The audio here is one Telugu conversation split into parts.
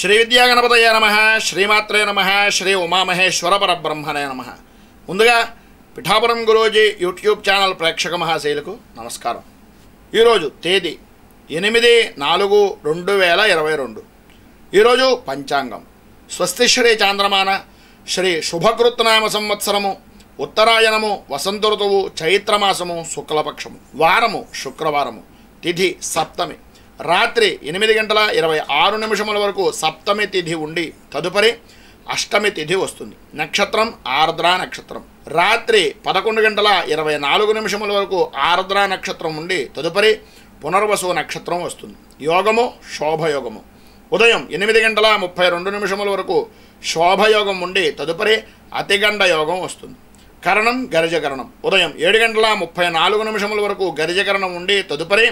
శ్రీ విద్యాగణపతయే నమః, శ్రీమాత్రే నమః, శ్రీ ఉమామహేశ్వర పరబ్రహ్మణే నమః. ముందుగా పిఠాపురం గురూజీ యూట్యూబ్ ఛానల్ ప్రేక్షక మహాశైలకు నమస్కారం. ఈరోజు తేదీ 8/4/2022. ఈరోజు పంచాంగం స్వస్తి శ్రీ చాంద్రమాన శ్రీ శుభకృత్నామ సంవత్సరము ఉత్తరాయణము వసంత ఋతువు చైత్రమాసము శుక్లపక్షము వారము శుక్రవారము తిథి సప్తమి రాత్రి 8:26 వరకు సప్తమి తిథి ఉండి తదుపరి అష్టమి తిథి వస్తుంది. నక్షత్రం ఆర్ద్ర నక్షత్రం. రాత్రి 11:24 వరకు ఆర్ద్ర నక్షత్రం ఉండి తదుపరి పునర్వసు నక్షత్రం వస్తుంది. యోగము శోభయోగము. ఉదయం 8:32 వరకు శోభయోగం ఉండి తదుపరి అతిగండ యోగం వస్తుంది. కరణం గరిజకరణం. ఉదయం 7:34 వరకు గరిజకరణం ఉండి తదుపరి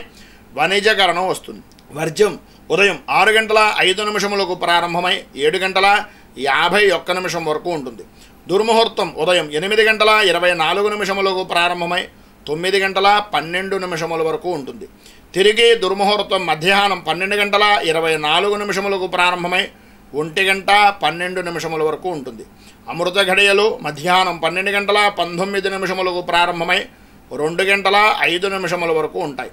వణిజకరణం వస్తుంది. వర్జ్యం ఉదయం 6:05 ప్రారంభమై 7:51 వరకు ఉంటుంది. దుర్ముహూర్తం ఉదయం 8:24 ప్రారంభమై 9:12 వరకు ఉంటుంది. తిరిగి దుర్ముహూర్తం మధ్యాహ్నం 12:24 ప్రారంభమై 1:12 వరకు ఉంటుంది. అమృత ఘడియలు మధ్యాహ్నం 12:19 ప్రారంభమై 2:05 వరకు ఉంటాయి.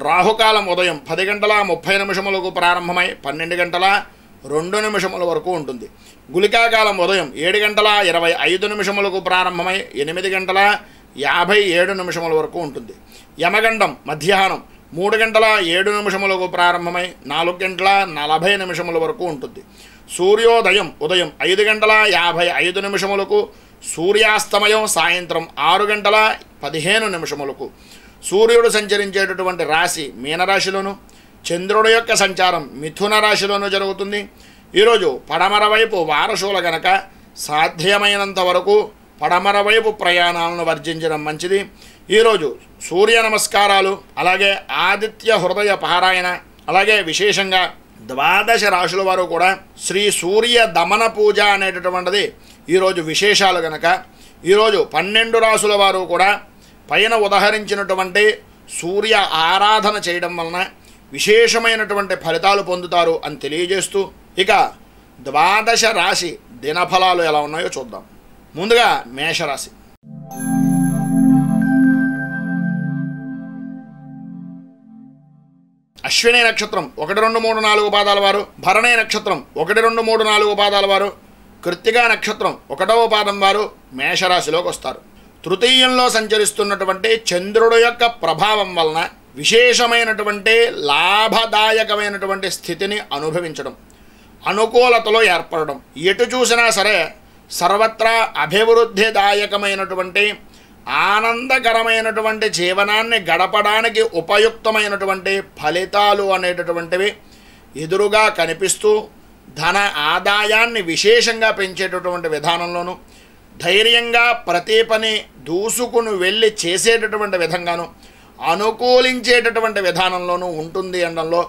రాహుకాలం ఉదయం 10:30 ప్రారంభమై 12:02 వరకు ఉంటుంది. గుళికాకాలం ఉదయం 7:25 ప్రారంభమై 8:57 వరకు ఉంటుంది. యమగండం మధ్యాహ్నం 3:07 ప్రారంభమై 4:40 వరకు ఉంటుంది. సూర్యోదయం ఉదయం 5:55 సూర్యాస్తమయం సాయంత్రం 6:15 సూర్యుడు సంచరించేటటువంటి రాశి మీనరాశిలోను, చంద్రుడు యొక్క సంచారం మిథున రాశిలోను జరుగుతుంది. ఈరోజు పడమర వైపు వారసుల గనక సాధ్యమైనంత వరకు పడమర వైపు ప్రయాణాలను వర్జించడం మంచిది. ఈరోజు సూర్య నమస్కారాలు, అలాగే ఆదిత్య హృదయ పారాయణ, అలాగే విశేషంగా 12 రాశుల వారు కూడా శ్రీ సూర్య దమన పూజ అనేటటువంటిది ఈరోజు విశేషాలు గనక ఈరోజు 12 రాశుల వారు కూడా పైన ఉదహరించినటువంటి సూర్య ఆరాధన చేయడం వలన విశేషమైనటువంటి ఫలితాలు పొందుతారు అని తెలియజేస్తూ ఇక 12 రాశి దినఫలాలు ఎలా ఉన్నాయో చూద్దాం. ముందుగా మేషరాశి. అశ్విని నక్షత్రం 1, 2, 3, 4 పాదాల వారు, భరణి నక్షత్రం 1, 2, 3, 4 పాదాల వారు, కృత్తికా నక్షత్రం 1వ పాదం వారు మేషరాశిలోకి వస్తారు. తృతీయంలో సంచరిస్తున్నటువంటి చంద్రుడు యొక్క ప్రభావం వలన విశేషమైనటువంటి లాభదాయకమైనటువంటి స్థితిని అనుభవించడం, అనుకూలతలో ఏర్పడడం, ఎటు చూసినా సరే సర్వత్రా అభివృద్ధిదాయకమైనటువంటి ఆనందకరమైనటువంటి జీవనాన్ని గడపడానికి ఉపయుక్తమైనటువంటి ఫలితాలు అనేటటువంటివి ఎదురుగా కనిపిస్తూ ధన ఆదాయాన్ని విశేషంగా పెంచేటటువంటి విధానంలోనూ, ధైర్యంగా ప్రతి పని దూసుకుని వెళ్ళి చేసేటటువంటి విధంగాను, అనుకూలించేటటువంటి విధానంలోనూ ఉంటుంది అనడంలో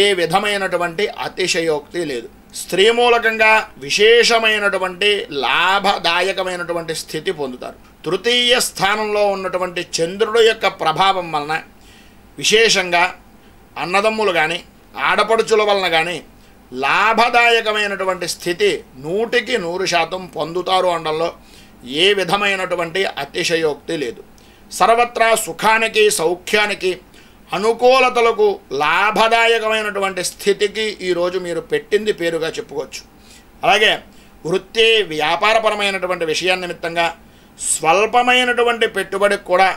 ఏ విధమైనటువంటి అతిశయోక్తి లేదు. స్త్రీ మూలకంగా విశేషమైనటువంటి లాభదాయకమైనటువంటి స్థితి పొందుతారు. తృతీయ స్థానంలో ఉన్నటువంటి చంద్రుడు యొక్క ప్రభావం వలన విశేషంగా అన్నదమ్ములు కానీ ఆడపడుచుల వలన కానీ లాభదాయకమైనటువంటి స్థితి 100% పొందుతారు అనడంలో ఏ విధమైనటువంటి అతిశయోక్తి లేదు. సర్వత్రా సుఖానికి సౌఖ్యానికి అనుకూలతలకు లాభదాయకమైనటువంటి స్థితికి ఈరోజు మీరు పెట్టింది పేరుగా చెప్పుకోవచ్చు. అలాగే వృత్తి వ్యాపారపరమైనటువంటి విషయాల నిమిత్తంగా స్వల్పమైనటువంటి పెట్టుబడికి కూడా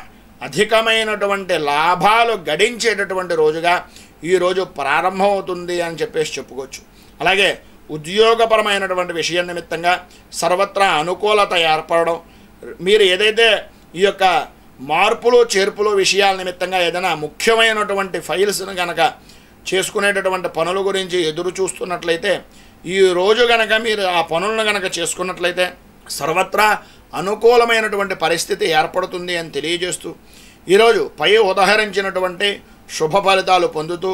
అధికమైనటువంటి లాభాలు గడించేటటువంటి రోజుగా ఈరోజు ప్రారంభమవుతుంది అని చెప్పేసి చెప్పుకోవచ్చు. అలాగే ఉద్యోగపరమైనటువంటి విషయం నిమిత్తంగా సర్వత్రా అనుకూలత ఏర్పడడం, మీరు ఏదైతే ఈ యొక్క మార్పులు చేర్పులు విషయాల నిమిత్తంగా ఏదైనా ముఖ్యమైనటువంటి ఫైల్స్ను కనుక చేసుకునేటటువంటి పనుల గురించి ఎదురు చూస్తున్నట్లయితే ఈరోజు కనుక మీరు ఆ పనులను కనుక చేసుకున్నట్లయితే సర్వత్రా అనుకూలమైనటువంటి పరిస్థితి ఏర్పడుతుంది అని తెలియజేస్తూ ఈరోజు పై ఉదహరించినటువంటి శుభ ఫలితాలు పొందుతూ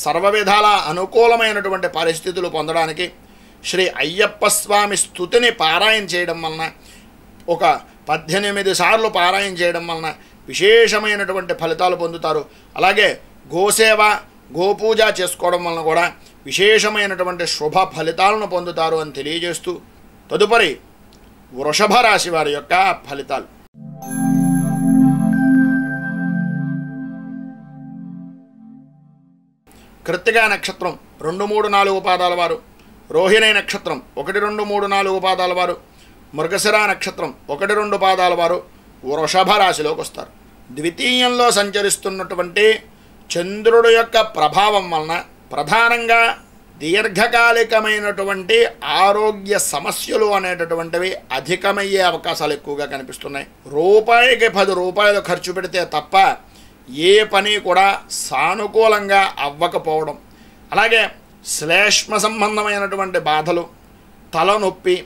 సర్వ విధాల అనుకూలమైనటువంటి పరిస్థితులు పొందడానికి శ్రీ అయ్యప్ప స్వామి స్తుతిని పారాయణ చేయడం వలన, ఒక 18 సార్లు పారాయణ చేయడం వలన విశేషమైనటువంటి ఫలితాలు పొందుతారు. అలాగే గోసేవ గోపూజ చేసుకోవడం వలన కూడా విశేషమైనటువంటి శుభ ఫలితాలను పొందుతారు అని తెలియజేస్తూ తదుపరి వృషభ రాశి వారి యొక్క ఫలితాలు. కృత్తికా నక్షత్రం 2, 3, 4 పాదాల వారు, రోహిణి నక్షత్రం 1, 2, 3, 4 పాదాల వారు, మృగశిర నక్షత్రం 1, 2 పాదాల వారు వృషభ రాశిలోకి వస్తారు. ద్వితీయంలో సంచరిస్తున్నటువంటి చంద్రుడు యొక్క ప్రభావం వలన ప్రధానంగా దీర్ఘకాలికమైనటువంటి ఆరోగ్య సమస్యలు అనేటటువంటివి అధికమయ్యే అవకాశాలు ఎక్కువగా కనిపిస్తున్నాయి. రూపాయికి 10 రూపాయలు ఖర్చు పెడితే తప్ప ఏ పని కూడా సానుకూలంగా అవ్వకపోవడం, అలాగే శ్లేష్మ సంబంధమైనటువంటి బాధలు, తలనొప్పి,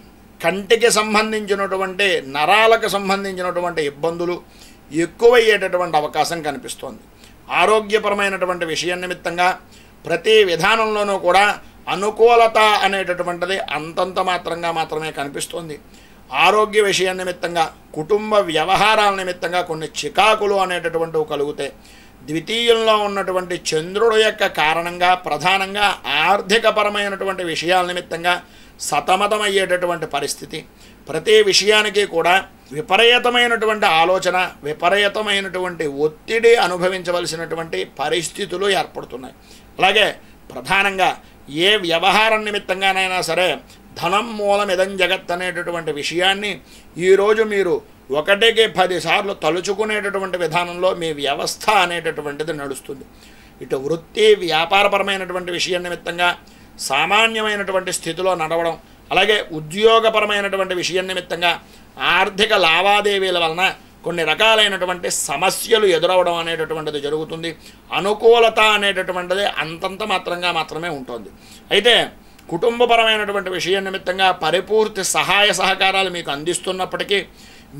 కంటికి సంబంధించినటువంటి నరాలకు సంబంధించినటువంటి ఇబ్బందులు ఎక్కువయ్యేటటువంటి అవకాశం కనిపిస్తోంది. ఆరోగ్యపరమైనటువంటి విషయం నిమిత్తంగా ప్రతి విధానంలోనూ కూడా అనుకూలత అనేటటువంటిది అంతంత మాత్రమే కనిపిస్తోంది. ఆరోగ్య విషయం నిమిత్తంగా, కుటుంబ వ్యవహారాల నిమిత్తంగా కొన్ని చికాకులు అనేటటువంటివి కలుగుతాయి. ద్వితీయంలో ఉన్నటువంటి చంద్రుడు యొక్క కారణంగా ప్రధానంగా ఆర్థికపరమైనటువంటి విషయాల నిమిత్తంగా సతమతమయ్యేటటువంటి పరిస్థితి, ప్రతి విషయానికి కూడా విపరీతమైనటువంటి ఆలోచన, విపరీతమైనటువంటి ఒత్తిడి అనుభవించవలసినటువంటి పరిస్థితులు ఏర్పడుతున్నాయి. అలాగే ప్రధానంగా ఏ వ్యవహారం నిమిత్తంగానైనా సరే ధనం మూలమిదం జగత్ అనేటటువంటి విషయాన్ని ఈరోజు మీరు 1కి 10 సార్లు తలుచుకునేటటువంటి విధానంలో మీ వ్యవస్థ అనేటటువంటిది నడుస్తుంది. ఇటు వృత్తి వ్యాపారపరమైనటువంటి విషయం నిమిత్తంగా సామాన్యమైనటువంటి స్థితిలో నడవడం, అలాగే ఉద్యోగపరమైనటువంటి విషయం నిమిత్తంగా ఆర్థిక లావాదేవీల వలన కొన్ని రకాలైనటువంటి సమస్యలు ఎదురవడం అనేటటువంటిది జరుగుతుంది. అనుకూలత అనేటటువంటిది అంతంత మాత్రమే ఉంటుంది. అయితే కుటుంబపరమైనటువంటి విషయం నిమిత్తంగా పరిపూర్తి సహాయ సహకారాలు మీకు అందిస్తున్నప్పటికీ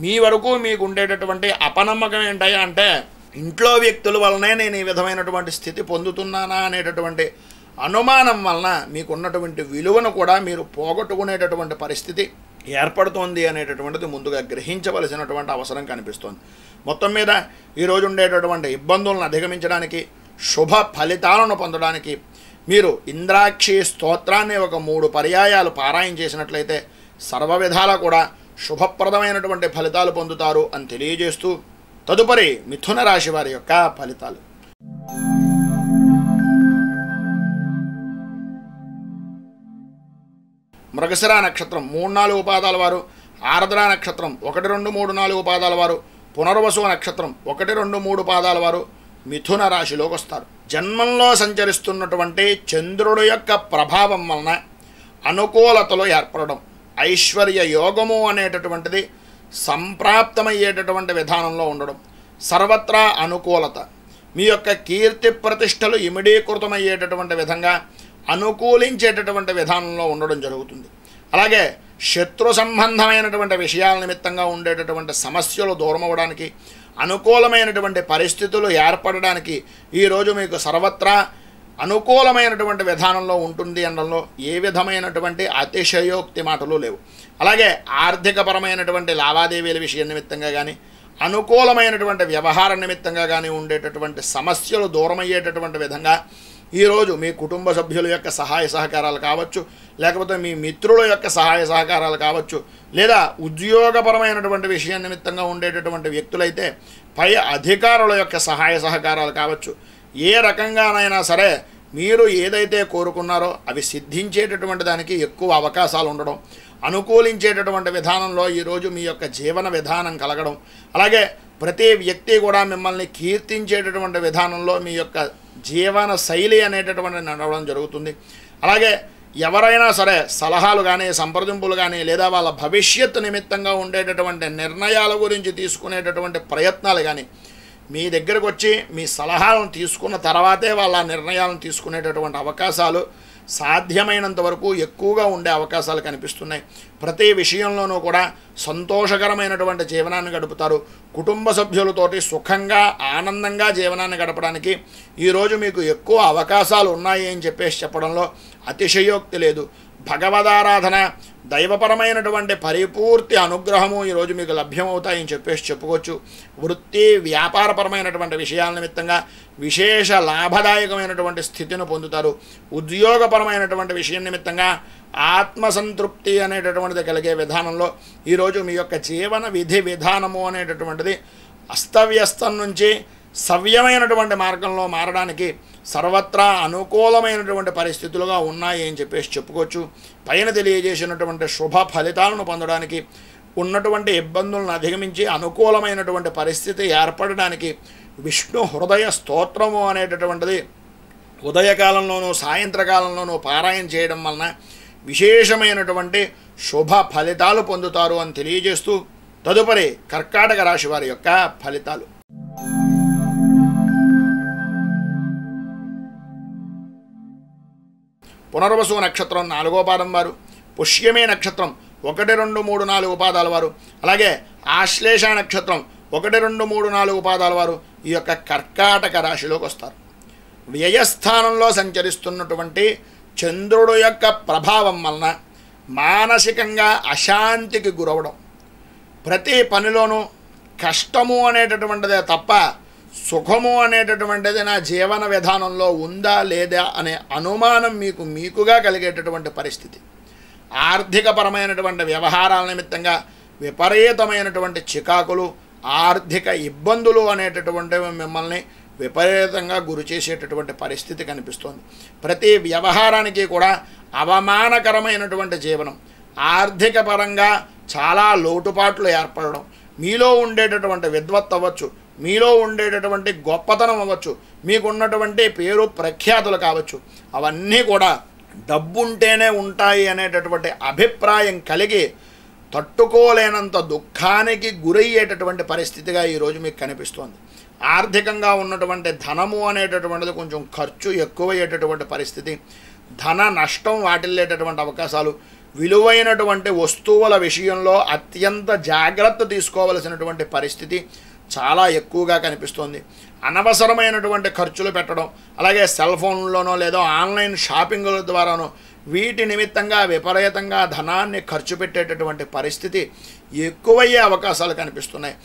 మీ వరకు మీకు ఉండేటటువంటి అపనమ్మకం ఏంటయ్యా అంటే, ఇంట్లో వ్యక్తుల వలనే నేను ఈ విధమైనటువంటి స్థితి పొందుతున్నానా అనేటటువంటి అనుమానం వలన మీకున్నటువంటి విలువను కూడా మీరు పోగొట్టుకునేటటువంటి పరిస్థితి ఏర్పడుతోంది అనేటటువంటిది ముందుగా గ్రహించవలసినటువంటి అవసరం కనిపిస్తోంది. మొత్తం మీద ఈరోజు ఉండేటటువంటి ఇబ్బందులను అధిగమించడానికి, శుభ ఫలితాలను పొందడానికి మీరు ఇంద్రాక్షి స్తోత్రాన్ని ఒక 3 పర్యాయాలు పారాయణ చేసినట్లయితే సర్వ విధాలా కూడా శుభప్రదమైనటువంటి ఫలితాలు పొందుతారు అని తెలియజేస్తూ తదుపరి మిథున రాశి వారి యొక్క ఫలితాలు. మృగశిర నక్షత్రం 3, 4 పాదాల వారు, ఆర్ద్ర నక్షత్రం 1, 2, 3, 4 పాదాల వారు, పునర్వసు నక్షత్రం 1, 2, 3 పాదాల వారు మిథున రాశిలోకి వస్తారు. జన్మంలో సంచరిస్తున్నటువంటి చంద్రుడు యొక్క ప్రభావం వలన అనుకూలతలు ఏర్పడడం, ఐశ్వర్య యోగము అనేటటువంటిది సంప్రాప్తమయ్యేటటువంటి విధానంలో ఉండడం, సర్వత్రా అనుకూలత, మీ యొక్క కీర్తి ప్రతిష్టలు ఇమిడీకృతమయ్యేటటువంటి విధంగా అనుకూలించేటటువంటి విధానంలో ఉండడం జరుగుతుంది. అలాగే శత్రు సంబంధమైనటువంటి విషయాల నిమిత్తంగా ఉండేటటువంటి సమస్యలు దూరం అవ్వడానికి, అనుకూలమైనటువంటి పరిస్థితులు ఏర్పడడానికి ఈరోజు మీకు సర్వత్రా అనుకూలమైనటువంటి విధానంలో ఉంటుంది అనడంలో ఏ విధమైనటువంటి అతిశయోక్తి మాటలు లేవు. అలాగే ఆర్థికపరమైనటువంటి లావాదేవీల విషయం నిమిత్తంగా కానీ, అనుకూలమైనటువంటి వ్యవహార నిమిత్తంగా కానీ ఉండేటటువంటి సమస్యలు దూరమయ్యేటటువంటి విధంగా ఈరోజు మీ కుటుంబ సభ్యుల యొక్క సహాయ సహకారాలు కావచ్చు, లేకపోతే మీ మిత్రుల యొక్క సహాయ సహకారాలు కావచ్చు, లేదా ఉద్యోగపరమైనటువంటి విషయం నిమిత్తంగా ఉండేటటువంటి వ్యక్తులైతే పై అధికారుల యొక్క సహాయ సహకారాలు కావచ్చు, ఏ రకంగానైనా సరే మీరు ఏదైతే కోరుకున్నారో అవి సిద్ధించేటటువంటి దానికి ఎక్కువ అవకాశాలు ఉండడం, అనుకూలించేటటువంటి విధానంలో ఈరోజు మీ యొక్క జీవన విధానం కలగడం, అలాగే ప్రతి వ్యక్తి కూడా మిమ్మల్ని కీర్తించేటటువంటి విధానంలో మీ యొక్క జీవన శైలి అనేటటువంటి నడవడం జరుగుతుంది. అలాగే ఎవరైనా సరే సలహాలు కానీ, సంప్రదింపులు కానీ, లేదా వాళ్ళ భవిష్యత్తు నిమిత్తంగా ఉండేటటువంటి నిర్ణయాల గురించి తీసుకునేటటువంటి ప్రయత్నాలు కానీ మీ దగ్గరకు వచ్చి మీ సలహాలను తీసుకున్న తర్వాతే వాళ్ళ నిర్ణయాలను తీసుకునేటటువంటి అవకాశాలు సాధ్యమైనంత వరకు ఎక్కువగా ఉండే అవకాశాలు కనిపిస్తున్నాయి. ప్రతి విషయంలోనూ కూడా సంతోషకరమైనటువంటి జీవనాన్ని గడుపుతారు. కుటుంబ సభ్యులతోటి సుఖంగా ఆనందంగా జీవనాన్ని గడపడానికి ఈరోజు మీకు ఎక్కువ అవకాశాలు ఉన్నాయి అని చెప్పడంలో అతిశయోక్తి లేదు. భగవదారాధన, దైవపరమైనటువంటి పరిపూర్తి అనుగ్రహము ఈరోజు మీకు లభ్యమవుతాయని చెప్పుకోవచ్చు. వృత్తి వ్యాపారపరమైనటువంటి విషయాల నిమిత్తంగా విశేష లాభదాయకమైనటువంటి స్థితిని పొందుతారు. ఉద్యోగపరమైనటువంటి విషయం నిమిత్తంగా ఆత్మసంతృప్తి అనేటటువంటిది కలిగే విధానంలో ఈరోజు మీ యొక్క జీవన విధి విధానము అనేటటువంటిది అస్తవ్యస్తం నుంచి సవ్యమైనటువంటి మార్గంలో మారడానికి సర్వత్రా అనుకూలమైనటువంటి పరిస్థితులుగా ఉన్నాయి అని చెప్పుకోవచ్చు. పైన తెలియజేసినటువంటి శుభ ఫలితాలను పొందడానికి, ఉన్నటువంటి ఇబ్బందులను అధిగమించి అనుకూలమైనటువంటి పరిస్థితి ఏర్పడడానికి విష్ణు హృదయ స్తోత్రము అనేటటువంటిది ఉదయకాలంలోనూ సాయంత్రకాలంలోనూ పారాయణ చేయడం వలన విశేషమైనటువంటి శుభ ఫలితాలు పొందుతారు అని తెలియజేస్తూ తదుపరి కర్కాటక రాశి వారి యొక్క ఫలితాలు. పునర్వసు నక్షత్రం 4వ పాదం వారు, పుష్యమే నక్షత్రం 1, 2, 3, 4 పాదాల వారు, అలాగే ఆశ్లేష నక్షత్రం 1, 2, 3, 4 పాదాల వారు ఈ యొక్క కర్కాటక రాశిలోకి వస్తారు. వ్యయస్థానంలో సంచరిస్తున్నటువంటి చంద్రుడు యొక్క ప్రభావం వలన మానసికంగా అశాంతికి గురవడం, ప్రతి పనిలోనూ కష్టము అనేటటువంటిదే తప్ప సుఖము అనేటటువంటిది నా జీవన విధానంలో ఉందా లేదా అనే అనుమానం మీకుగా కలిగేటటువంటి పరిస్థితి. ఆర్థికపరమైనటువంటి వ్యవహారాల నిమిత్తంగా విపరీతమైనటువంటి చికాకులు, ఆర్థిక ఇబ్బందులు అనేటటువంటివి మిమ్మల్ని విపరీతంగా గురి చేసేటటువంటి పరిస్థితి కనిపిస్తోంది. ప్రతి వ్యవహారానికి కూడా అవమానకరమైనటువంటి జీవనం, ఆర్థిక పరంగా చాలా లోటుపాట్లు ఏర్పడడం, మీలో ఉండేటటువంటి విద్వత్తు అవ్వచ్చు, మీలో ఉండేటటువంటి గొప్పతనం అవ్వచ్చు, మీకున్నటువంటి పేరు ప్రఖ్యాతులు కావచ్చు, అవన్నీ కూడా డబ్బుంటేనే ఉంటాయి అనేటటువంటి అభిప్రాయం కలిగి తట్టుకోలేనంత దుఃఖానికి గురయ్యేటటువంటి పరిస్థితిగా ఈరోజు మీకు కనిపిస్తోంది. ఆర్థికంగా ఉన్నటువంటి ధనము అనేటటువంటిది కొంచెం ఖర్చు ఎక్కువయ్యేటటువంటి పరిస్థితి, ధన నష్టం వాటిల్లేటటువంటి అవకాశాలు, విలువైనటువంటి వస్తువుల విషయంలో అత్యంత జాగ్రత్త తీసుకోవలసినటువంటి పరిస్థితి చాలా ఎక్కువగా కనిపిస్తోంది. అనవసరమైనటువంటి ఖర్చులు పెట్టడం, అలాగే సెల్ ఫోన్లోనో లేదో ఆన్లైన్ షాపింగ్ల ద్వారానో వీటి నిమిత్తంగా విపరీతంగా ధనాన్ని ఖర్చు పెట్టేటటువంటి పరిస్థితి ఎక్కువయ్యే అవకాశాలు కనిపిస్తున్నాయి.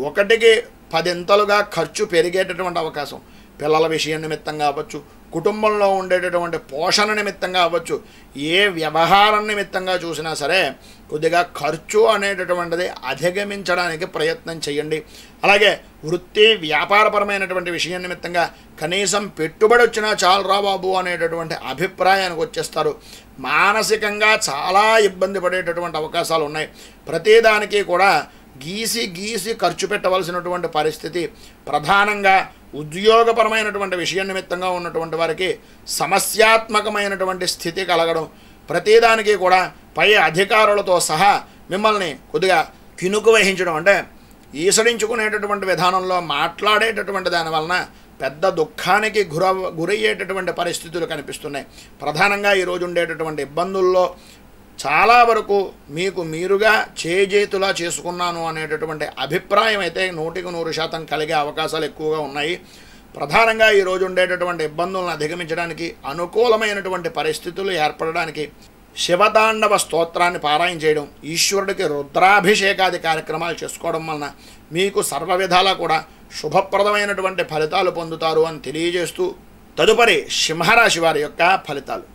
1కి 10 ఖర్చు పెరిగేటటువంటి అవకాశం, పిల్లల విషయం నిమిత్తంగా అవ్వచ్చు, కుటుంబంలో ఉండేటటువంటి పోషణ నిమిత్తంగా అవ్వచ్చు, ఏ వ్యవహారం నిమిత్తంగా చూసినా సరే కొద్దిగా ఖర్చు అనేటటువంటిది అధిగమించడానికి ప్రయత్నం చేయండి. అలాగే వృత్తి వ్యాపారపరమైనటువంటి విషయం నిమిత్తంగా కనీసం పెట్టుబడి వచ్చినా చాలురా బాబు అనేటటువంటి అభిప్రాయానికి వచ్చేస్తారు. మానసికంగా చాలా ఇబ్బంది పడేటటువంటి అవకాశాలు ఉన్నాయి. ప్రతిదానికి కూడా గీసి ఖర్చు పెట్టవలసినటువంటి పరిస్థితి. ప్రధానంగా ఉద్యోగపరమైనటువంటి విషయం నిమిత్తంగా ఉన్నటువంటి వారికి సమస్యాత్మకమైనటువంటి స్థితి కలగడం, ప్రతిదానికి కూడా పై అధికారులతో సహా మిమ్మల్ని కొద్దిగా కినుకు వహించడం, అంటే ఈసడించుకునేటటువంటి విధానంలో మాట్లాడేటటువంటి దానివలన పెద్ద దుఃఖానికి గురయ్యేటటువంటి పరిస్థితులు కనిపిస్తున్నాయి. ప్రధానంగా ఈరోజు ఉండేటటువంటి ఇబ్బందుల్లో చాలా వరకు మీరుగా చేజేతులా చేసుకున్నాను అనేటటువంటి అభిప్రాయం అయితే 100% కలిగే అవకాశాలు ఎక్కువగా ఉన్నాయి. ప్రధానంగా ఈరోజు ఉండేటటువంటి ఇబ్బందులను అధిగమించడానికి, అనుకూలమైనటువంటి పరిస్థితులు ఏర్పడడానికి శివతాండవ స్తోత్రాన్ని పారాయణ చేయడం, ఈశ్వరుడికి రుద్రాభిషేకాది కార్యక్రమాలు చేసుకోవడం వలన మీకు సర్వ విధాలా కూడా శుభప్రదమైనటువంటి ఫలితాలు పొందుతారు అని తెలియజేస్తూ తదుపరి సింహరాశి వారి యొక్క ఫలితాలు.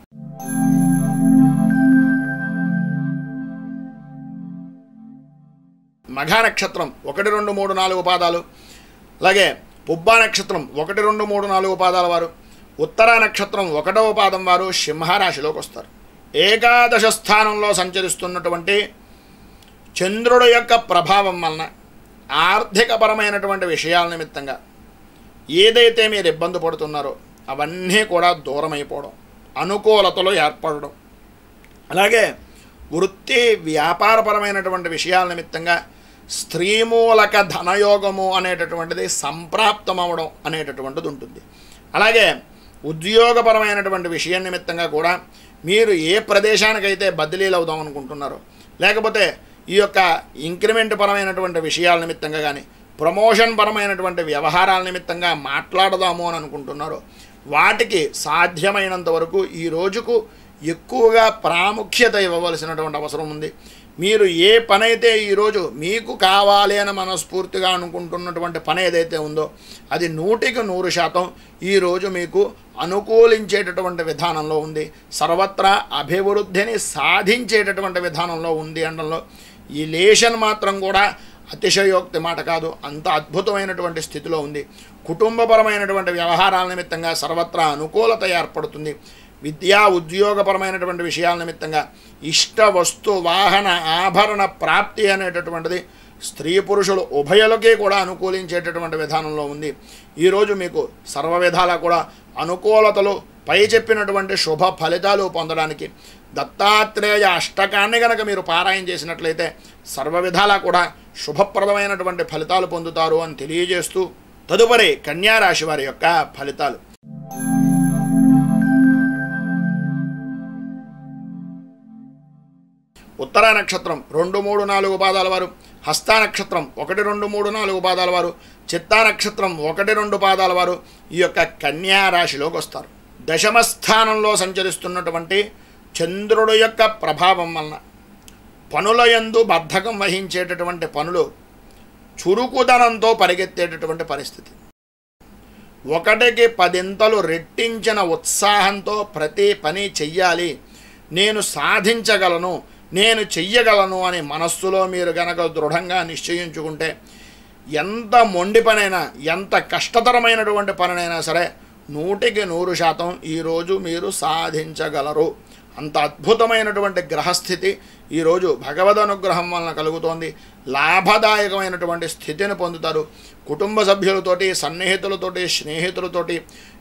మఘ నక్షత్రం 1, 2, 3, 4 పాదాలు, అలాగే పుబ్బా నక్షత్రం 1, 2, 3, 4 పాదాల వారు, ఉత్తర నక్షత్రం 1వ పాదం వారు సింహరాశిలోకి వస్తారు. ఏకాదశ స్థానంలో సంచరిస్తున్నటువంటి చంద్రుడు యొక్క ప్రభావం వలన ఆర్థికపరమైనటువంటి విషయాల నిమిత్తంగా ఏదైతే మీరు ఇబ్బంది పడుతున్నారో అవన్నీ కూడా దూరం అయిపోవడం, అనుకూలతలు ఏర్పడడం, అలాగే వృత్తి వ్యాపారపరమైనటువంటి విషయాల నిమిత్తంగా స్త్రీమూలక ధనయోగము అనేటటువంటిది సంప్రాప్తమవడం అనేటటువంటిది ఉంటుంది. అలాగే ఉద్యోగపరమైనటువంటి విషయం నిమిత్తంగా కూడా మీరు ఏ ప్రదేశానికైతే బదిలీలు అవుదాం అనుకుంటున్నారో, లేకపోతే ఈ యొక్క ఇంక్రిమెంట్ పరమైనటువంటి విషయాల నిమిత్తంగా కానీ ప్రమోషన్ పరమైనటువంటి వ్యవహారాల నిమిత్తంగా మాట్లాడదాము అని అనుకుంటున్నారో వాటికి సాధ్యమైనంత వరకు ఈ రోజుకు ఎక్కువగా ప్రాముఖ్యత ఇవ్వవలసినటువంటి అవసరం ఉంది. మీరు ఏ పని అయితే ఈరోజు మీకు కావాలి అని మనస్ఫూర్తిగా అనుకుంటున్నటువంటి పని ఏదైతే ఉందో అది 100% ఈరోజు మీకు అనుకూలించేటటువంటి విధానంలో ఉంది. సర్వత్రా అభివృద్ధిని సాధించేటటువంటి విధానంలో ఉంది అనడంలో ఈ లేషన్ మాత్రం కూడా అతిశయోక్తి మాట కాదు. అంత అద్భుతమైనటువంటి స్థితిలో ఉంది. కుటుంబపరమైనటువంటి వ్యవహారాల నిమిత్తంగా సర్వత్రా అనుకూలత ఏర్పడుతుంది. విద్యా ఉద్యోగపరమైనటువంటి విషయాల నిమిత్తంగా ఇష్ట వస్తు వాహన ఆభరణ ప్రాప్తి అనేటటువంటిది స్త్రీ పురుషులు ఉభయులకే కూడా అనుకూలించేటటువంటి విధానంలో ఉంది. ఈరోజు మీకు సర్వ విధాలా కూడా అనుకూలతలు పై చెప్పినటువంటి శుభ ఫలితాలు పొందడానికి దత్తాత్రేయ అష్టకాన్ని గనక మీరు పారాయణ చేసినట్లయితే సర్వ విధాలా కూడా శుభప్రదమైనటువంటి ఫలితాలు పొందుతారు అని తెలియజేస్తూ తదుపరి కన్యారాశి వారి యొక్క ఫలితాలు. ఉత్తర నక్షత్రం 2, 3, 4 పాదాల వారు, హస్త నక్షత్రం 1, 2, 3, 4 పాదాల వారు, చిత్తా నక్షత్రం 1, 2 పాదాల వారు ఈ యొక్క కన్యా రాశిలోకి వస్తారు. దశమ స్థానంలో సంచరిస్తున్నటువంటి చంద్రుడు యొక్క ప్రభావం వలన పనుల యందు బద్ధకం వహించేటటువంటి పనులు చురుకుదనంతో పరిగెత్తేటటువంటి పరిస్థితి, 1కి 10 రెట్టించిన ఉత్సాహంతో ప్రతి పని చెయ్యాలి, నేను సాధించగలను, నేను చెయ్యగలను అని మనస్సులో మీరు గనక దృఢంగా నిశ్చయించుకుంటే ఎంత మొండి పనైనా ఎంత కష్టతరమైనటువంటి పనినైనా సరే 100% ఈరోజు మీరు సాధించగలరు. అంత అద్భుతమైనటువంటి గ్రహస్థితి ఈరోజు భగవద్ అనుగ్రహం వలన కలుగుతోంది. లాభదాయకమైనటువంటి స్థితిని పొందుతారు. కుటుంబ సభ్యులతోటి, సన్నిహితులతోటి, స్నేహితులతోటి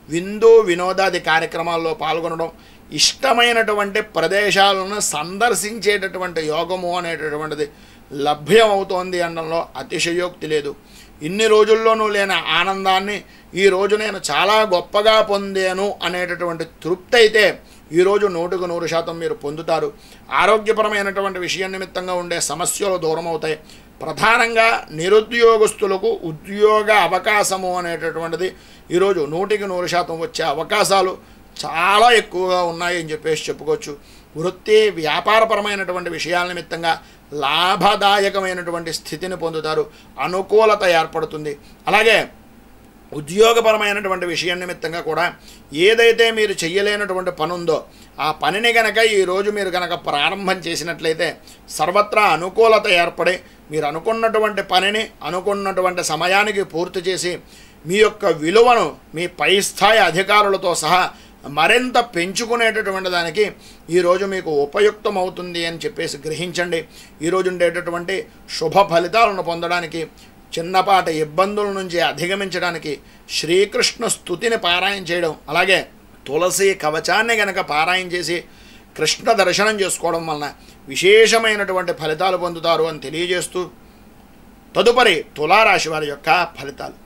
విందు వినోదాది కార్యక్రమాల్లో పాల్గొనడం, ఇష్టమైనటువంటి ప్రదేశాలను సందర్శించేటటువంటి యోగము అనేటటువంటిది లభ్యమవుతోంది అనడంలో అతిశయోక్తి లేదు. ఇన్ని రోజుల్లోనూ లేని ఆనందాన్ని ఈరోజు నేను చాలా గొప్పగా పొందాను అనేటటువంటి తృప్తి అయితే ఈరోజు 100% మీరు పొందుతారు. ఆరోగ్యపరమైనటువంటి విషయం నిమిత్తంగా ఉండే సమస్యలు దూరం అవుతాయి. ప్రధానంగా నిరుద్యోగస్తులకు ఉద్యోగ అవకాశము అనేటటువంటిది ఈరోజు 100% వచ్చే అవకాశాలు చాలా ఎక్కువగా ఉన్నాయని చెప్పేసి చెప్పుకోవచ్చు. వృత్తి వ్యాపారపరమైనటువంటి విషయాల నిమిత్తంగా లాభదాయకమైనటువంటి స్థితిని పొందుతారు. అనుకూలత ఏర్పడుతుంది. అలాగే ఉద్యోగపరమైనటువంటి విషయం నిమిత్తంగా కూడా ఏదైతే మీరు చెయ్యలేనటువంటి పని ఉందో ఆ పనిని గనక ఈరోజు మీరు గనక ప్రారంభం చేసినట్లయితే సర్వత్రా అనుకూలత ఏర్పడి మీరు అనుకున్నటువంటి పనిని అనుకున్నటువంటి సమయానికి పూర్తి చేసి మీ యొక్క విలువను మీ పై స్థాయి అధికారులతో సహా మరింత పెంచుకునేటటువంటి దానికి ఈరోజు మీకు ఉపయుక్తమవుతుంది అని చెప్పేసి గ్రహించండి. ఈరోజు ఉండేటటువంటి శుభ ఫలితాలను పొందడానికి, చిన్నపాటి ఇబ్బందుల నుంచి అధిగమించడానికి శ్రీకృష్ణ స్తుతిని పారాయణ చేయడం, అలాగే తులసి కవచాన్ని గనక పారాయణ చేసి కృష్ణ దర్శనం చేసుకోవడం వలన విశేషమైనటువంటి ఫలితాలు పొందుతారు అని తెలియజేస్తూ తదుపరి తులారాశి వారి యొక్క ఫలితాలు.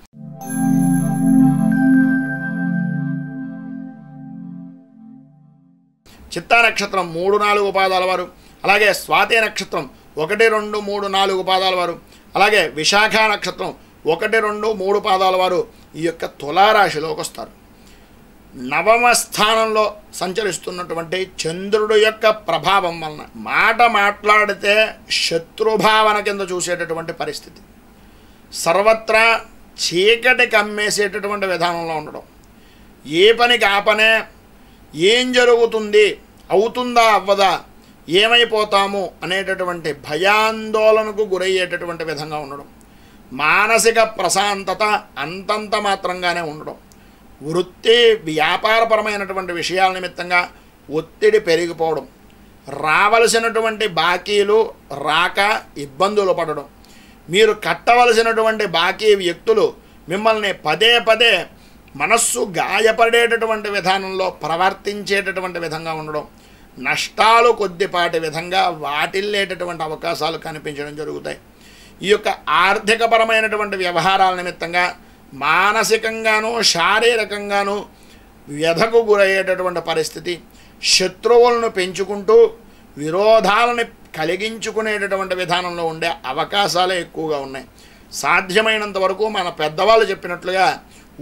చిత్తా నక్షత్రం 3, 4 పాదాల వారు, అలాగే స్వాతి నక్షత్రం 1, 2, 3, 4 పాదాల వారు, అలాగే విశాఖ నక్షత్రం 1, 2, 3 పాదాల వారు ఈ యొక్క తులారాశిలోకి వస్తారు. నవమ స్థానంలో సంచరిస్తున్నటువంటి చంద్రుడు యొక్క ప్రభావం వలన మాట మాట్లాడితే శత్రుభావన కింద చూసేటటువంటి పరిస్థితి, సర్వత్రా చీకటి కమ్మేసేటటువంటి విధానంలో ఉండడం, ఏ పనికి ఆ పనే, ఏం జరుగుతుంది, అవుతుందా అవ్వదా, ఏమైపోతాము అనేటటువంటి భయాందోళనకు గురయ్యేటటువంటి విధంగా ఉండడం, మానసిక ప్రశాంతత అంతంత మాత్రంగానే ఉండడం, వృత్తి వ్యాపారపరమైనటువంటి విషయాల నిమిత్తంగా ఒత్తిడి పెరిగిపోవడం, రావలసినటువంటి బాకీలు రాక ఇబ్బందులు పడడం, మీరు కట్టవలసినటువంటి బాకీ వ్యక్తులు మిమ్మల్ని పదే పదే మనస్సు గాయపడేటటువంటి విధానంలో ప్రవర్తించేటటువంటి విధంగా ఉండడం, నష్టాలు కొద్దిపాటి విధంగా వాటిల్లేటటువంటి అవకాశాలు కనిపించడం జరుగుతాయి. ఈ యొక్క ఆర్థికపరమైనటువంటి వ్యవహారాల నిమిత్తంగా మానసికంగానూ శారీరకంగానూ వ్యధకు గురయ్యేటటువంటి పరిస్థితి, శత్రువులను పెంచుకుంటూ విరోధాలను కలిగించుకునేటటువంటి విధానంలో ఉండే అవకాశాలే ఎక్కువగా ఉన్నాయి. సాధ్యమైనంత వరకు మన పెద్దవాళ్ళు చెప్పినట్లుగా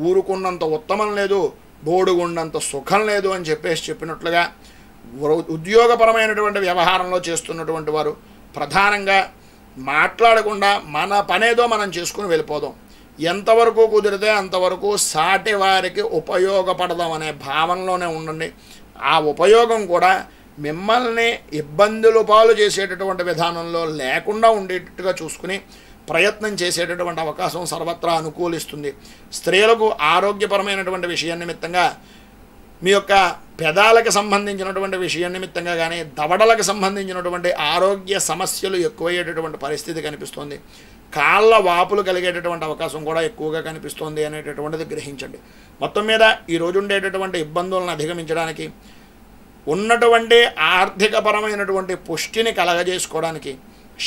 ఊరుకున్నంత ఉత్తమం లేదు, బోడుగుండంత సుఖం లేదు అని చెప్పేసి చెప్పినట్లుగా ఉద్యోగపరమైనటువంటి వ్యవహారంలో చేస్తున్నటువంటి వారు ప్రధానంగా మాట్లాడకుండా మన పనేదో మనం చేసుకుని వెళ్ళిపోదాం, ఎంతవరకు కుదిరితే అంతవరకు సాటి వారికి ఉపయోగపడదాం అనే భావనలోనే ఉండండి. ఆ ఉపయోగం కూడా మిమ్మల్ని ఇబ్బందులు పాలు చేసేటటువంటి విధానంలో లేకుండా ఉండేటట్టుగా చూసుకుని ప్రయత్నం చేసేటటువంటి అవకాశం సర్వత్రా అనుకూలిస్తుంది. స్త్రీలకు ఆరోగ్యపరమైనటువంటి విషయం నిమిత్తంగా మీ యొక్క పెదాలకు సంబంధించినటువంటి విషయం నిమిత్తంగా కానీ దవడలకు సంబంధించినటువంటి ఆరోగ్య సమస్యలు ఎక్కువయ్యేటటువంటి పరిస్థితి కనిపిస్తుంది. కాళ్ళ వాపులు కలిగేటటువంటి అవకాశం కూడా ఎక్కువగా కనిపిస్తుంది అనేటటువంటిది గ్రహించండి. మొత్తం మీద ఈరోజు ఉండేటటువంటి ఇబ్బందులను అధిగమించడానికి, ఉన్నటువంటి ఆర్థికపరమైనటువంటి పుష్టిని కలగజేసుకోవడానికి